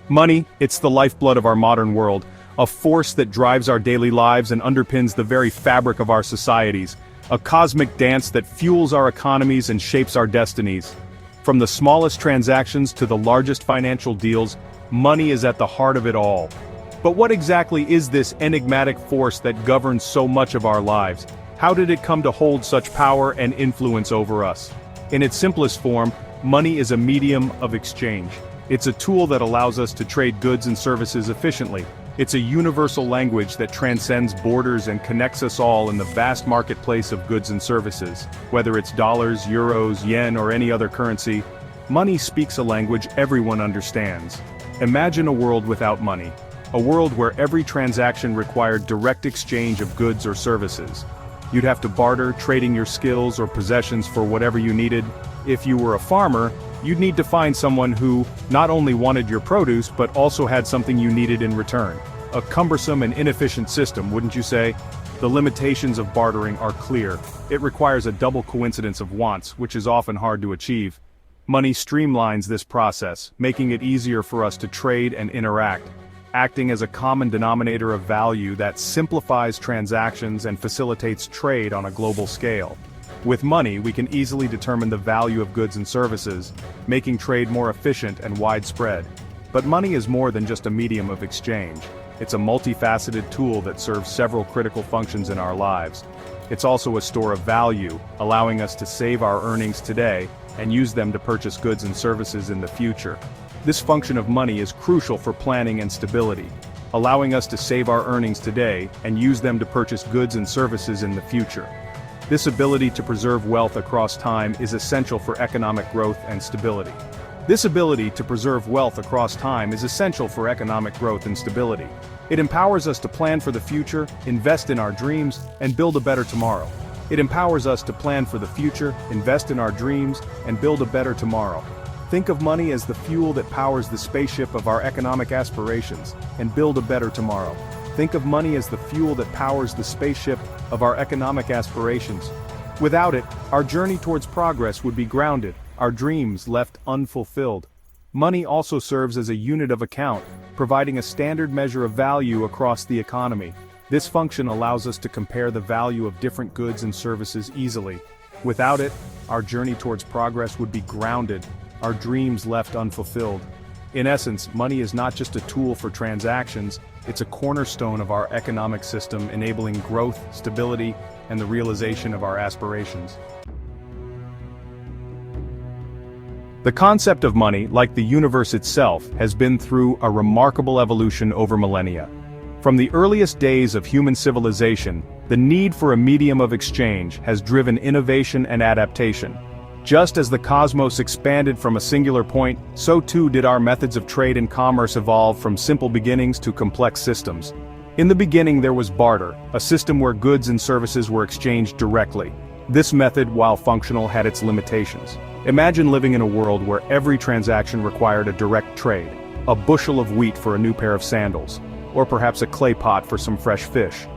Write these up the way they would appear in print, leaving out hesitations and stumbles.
Money, it's the lifeblood of our modern world, a force that drives our daily lives and underpins the very fabric of our societies, a cosmic dance that fuels our economies and shapes our destinies. From the smallest transactions to the largest financial deals, money is at the heart of it all. But what exactly is this enigmatic force that governs so much of our lives? How did it come to hold such power and influence over us? In its simplest form, money is a medium of exchange. It's a tool that allows us to trade goods and services efficiently. It's a universal language that transcends borders and connects us all in the vast marketplace of goods and services. Whether it's dollars, euros, yen, or any other currency, money speaks a language everyone understands. Imagine a world without money. A world where every transaction required direct exchange of goods or services. You'd have to barter, trading your skills or possessions for whatever you needed. If you were a farmer, you'd need to find someone who not only wanted your produce but also had something you needed in return. A cumbersome and inefficient system, wouldn't you say? The limitations of bartering are clear. It requires a double coincidence of wants, which is often hard to achieve. Money streamlines this process, making it easier for us to trade and interact, acting as a common denominator of value that simplifies transactions and facilitates trade on a global scale. With money, we can easily determine the value of goods and services, making trade more efficient and widespread. But money is more than just a medium of exchange. It's a multifaceted tool that serves several critical functions in our lives. It's also a store of value, allowing us to save our earnings today and use them to purchase goods and services in the future. This function of money is crucial for planning and stability, allowing us to save our earnings today and use them to purchase goods and services in the future. This ability to preserve wealth across time is essential for economic growth and stability. It empowers us to plan for the future, invest in our dreams, and build a better tomorrow. Think of money as the fuel that powers the spaceship of our economic aspirations, and build a better tomorrow. Without it, our journey towards progress would be grounded, our dreams left unfulfilled. Money also serves as a unit of account, providing a standard measure of value across the economy. This function allows us to compare the value of different goods and services easily. Without it, our journey towards progress would be grounded, our dreams left unfulfilled. In essence, money is not just a tool for transactions, it's a cornerstone of our economic system, enabling growth, stability, and the realization of our aspirations. The concept of money, like the universe itself, has been through a remarkable evolution over millennia. From the earliest days of human civilization, the need for a medium of exchange has driven innovation and adaptation. Just as the cosmos expanded from a singular point, so too did our methods of trade and commerce evolve from simple beginnings to complex systems. In the beginning there was barter, a system where goods and services were exchanged directly. This method, while functional, had its limitations. Imagine living in a world where every transaction required a direct trade, a bushel of wheat for a new pair of sandals, or perhaps a clay pot for some fresh fish.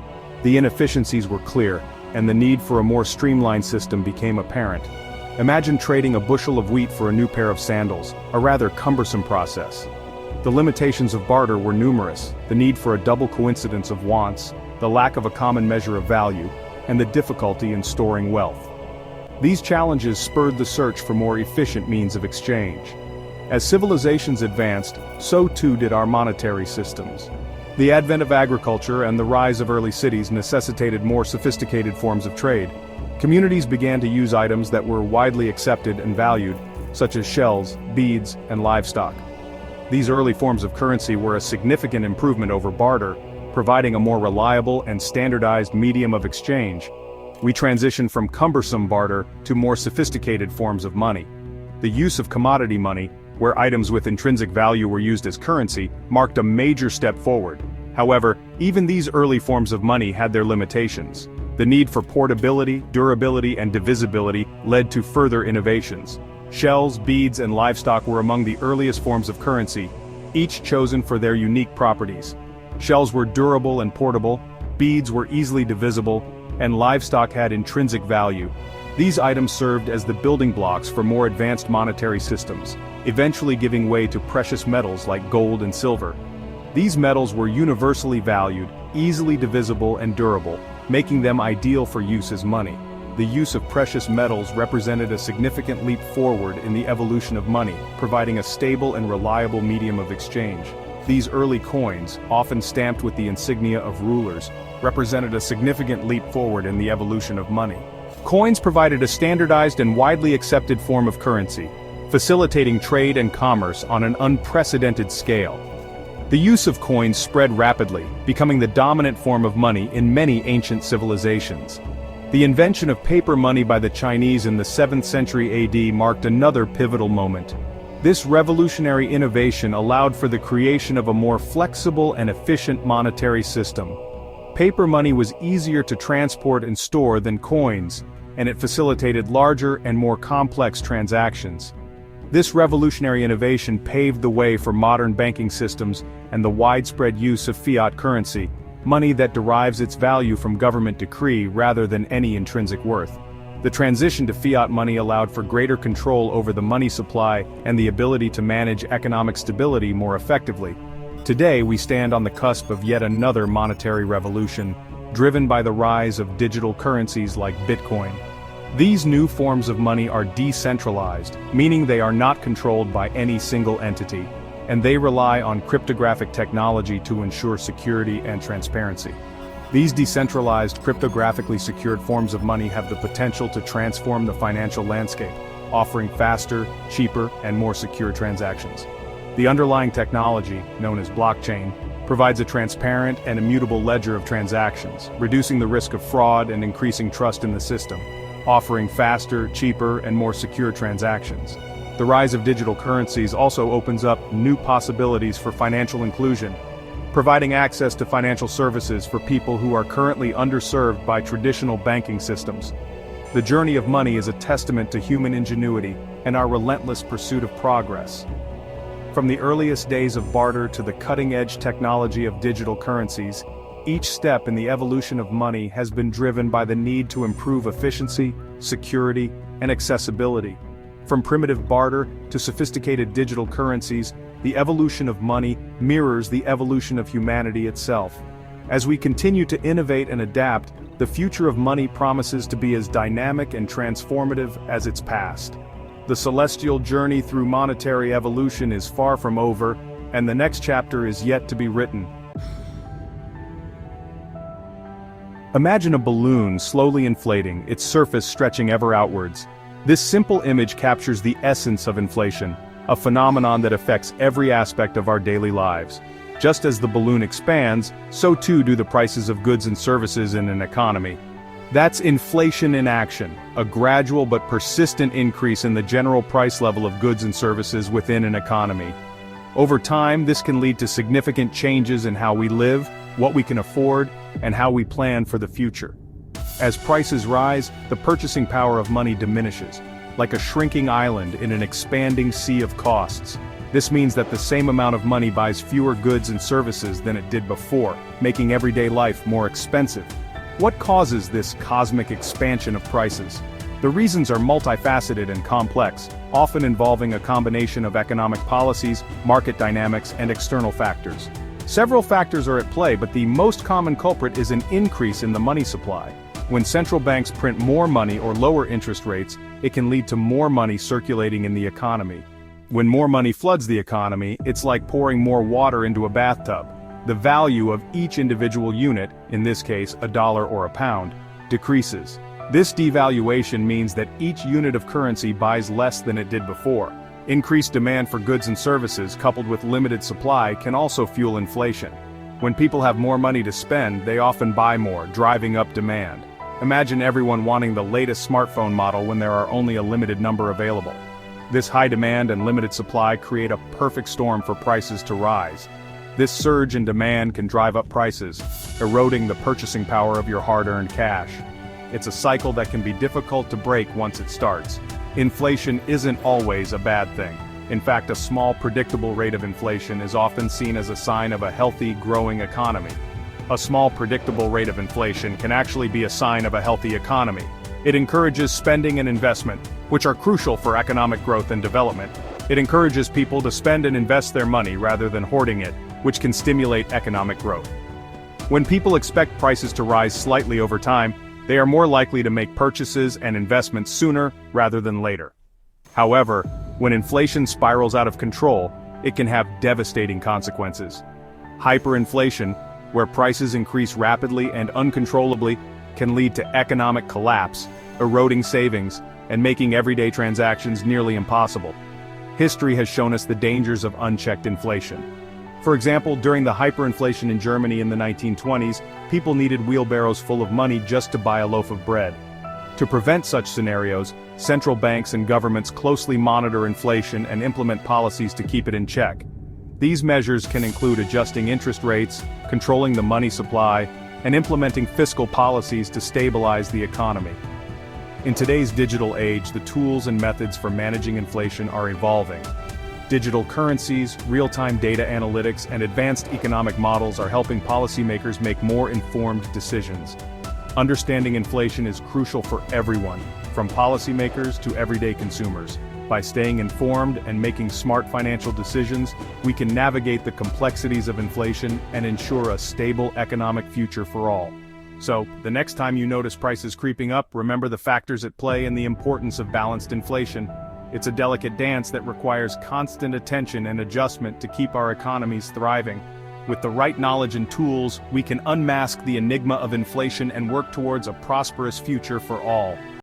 The inefficiencies were clear, and the need for a more streamlined system became apparent. Imagine trading a bushel of wheat for a new pair of sandals, a rather cumbersome process. The limitations of barter were numerous, the need for a double coincidence of wants, the lack of a common measure of value, and the difficulty in storing wealth. These challenges spurred the search for more efficient means of exchange. As civilizations advanced, so too did our monetary systems. The advent of agriculture and the rise of early cities necessitated more sophisticated forms of trade. Communities began to use items that were widely accepted and valued, such as shells, beads, and livestock. These early forms of currency were a significant improvement over barter, providing a more reliable and standardized medium of exchange. We transitioned from cumbersome barter to more sophisticated forms of money. The use of commodity money, where items with intrinsic value were used as currency, marked a major step forward. However, even these early forms of money had their limitations. The need for portability, durability, and divisibility led to further innovations. Shells, beads, and livestock were among the earliest forms of currency, each chosen for their unique properties. Shells were durable and portable, beads were easily divisible, and livestock had intrinsic value. These items served as the building blocks for more advanced monetary systems, eventually giving way to precious metals like gold and silver. These metals were universally valued, easily divisible and durable, making them ideal for use as money. The use of precious metals represented a significant leap forward in the evolution of money, providing a stable and reliable medium of exchange. These early coins, often stamped with the insignia of rulers, represented a significant leap forward in the evolution of money. Coins provided a standardized and widely accepted form of currency, facilitating trade and commerce on an unprecedented scale. The use of coins spread rapidly, becoming the dominant form of money in many ancient civilizations. The invention of paper money by the Chinese in the 7th century AD marked another pivotal moment. This revolutionary innovation allowed for the creation of a more flexible and efficient monetary system. Paper money was easier to transport and store than coins, and it facilitated larger and more complex transactions. This revolutionary innovation paved the way for modern banking systems and the widespread use of fiat currency, money that derives its value from government decree rather than any intrinsic worth. The transition to fiat money allowed for greater control over the money supply and the ability to manage economic stability more effectively. Today we stand on the cusp of yet another monetary revolution, driven by the rise of digital currencies like Bitcoin. These new forms of money are decentralized, meaning they are not controlled by any single entity, and they rely on cryptographic technology to ensure security and transparency. These decentralized, cryptographically secured forms of money have the potential to transform the financial landscape, offering faster, cheaper, and more secure transactions. The underlying technology, known as blockchain, provides a transparent and immutable ledger of transactions, reducing the risk of fraud and increasing trust in the system, offering faster, cheaper, and more secure transactions. The rise of digital currencies also opens up new possibilities for financial inclusion, providing access to financial services for people who are currently underserved by traditional banking systems. The journey of money is a testament to human ingenuity and our relentless pursuit of progress. From the earliest days of barter to the cutting-edge technology of digital currencies, each step in the evolution of money has been driven by the need to improve efficiency, security, and accessibility. From primitive barter to sophisticated digital currencies, the evolution of money mirrors the evolution of humanity itself. As we continue to innovate and adapt, the future of money promises to be as dynamic and transformative as its past. The celestial journey through monetary evolution is far from over, and the next chapter is yet to be written. Imagine a balloon slowly inflating, its surface stretching ever outwards. This simple image captures the essence of inflation, a phenomenon that affects every aspect of our daily lives. Just as the balloon expands, so too do the prices of goods and services in an economy. That's inflation in action, a gradual but persistent increase in the general price level of goods and services within an economy. Over time, this can lead to significant changes in how we live, what we can afford, and how we plan for the future. As prices rise, the purchasing power of money diminishes, like a shrinking island in an expanding sea of costs. This means that the same amount of money buys fewer goods and services than it did before, making everyday life more expensive. What causes this cosmic expansion of prices? The reasons are multifaceted and complex, often involving a combination of economic policies, market dynamics, and external factors. Several factors are at play, but the most common culprit is an increase in the money supply. When central banks print more money or lower interest rates, it can lead to more money circulating in the economy. When more money floods the economy, it's like pouring more water into a bathtub. The value of each individual unit, in this case a dollar or a pound, decreases. This devaluation means that each unit of currency buys less than it did before. Increased demand for goods and services coupled with limited supply can also fuel inflation. When people have more money to spend, they often buy more, driving up demand. Imagine everyone wanting the latest smartphone model when there are only a limited number available. This high demand and limited supply create a perfect storm for prices to rise. This surge in demand can drive up prices, eroding the purchasing power of your hard-earned cash. It's a cycle that can be difficult to break once it starts. Inflation isn't always a bad thing. In fact, a small, predictable rate of inflation is often seen as a sign of a healthy, growing economy. A small, predictable rate of inflation can actually be a sign of a healthy economy. It encourages spending and investment, which are crucial for economic growth and development. It encourages people to spend and invest their money rather than hoarding it, which can stimulate economic growth. When people expect prices to rise slightly over time, they are more likely to make purchases and investments sooner rather than later. However, when inflation spirals out of control, it can have devastating consequences. Hyperinflation, where prices increase rapidly and uncontrollably, can lead to economic collapse, eroding savings, and making everyday transactions nearly impossible. History has shown us the dangers of unchecked inflation. For example, during the hyperinflation in Germany in the 1920s, people needed wheelbarrows full of money just to buy a loaf of bread. To prevent such scenarios, central banks and governments closely monitor inflation and implement policies to keep it in check. These measures can include adjusting interest rates, controlling the money supply, and implementing fiscal policies to stabilize the economy. In today's digital age, the tools and methods for managing inflation are evolving. Digital currencies, real-time data analytics, and advanced economic models are helping policymakers make more informed decisions. Understanding inflation is crucial for everyone, from policymakers to everyday consumers. By staying informed and making smart financial decisions, we can navigate the complexities of inflation and ensure a stable economic future for all. So, the next time you notice prices creeping up, remember the factors at play and the importance of balanced inflation. It's a delicate dance that requires constant attention and adjustment to keep our economies thriving. With the right knowledge and tools, we can unmask the enigma of inflation and work towards a prosperous future for all.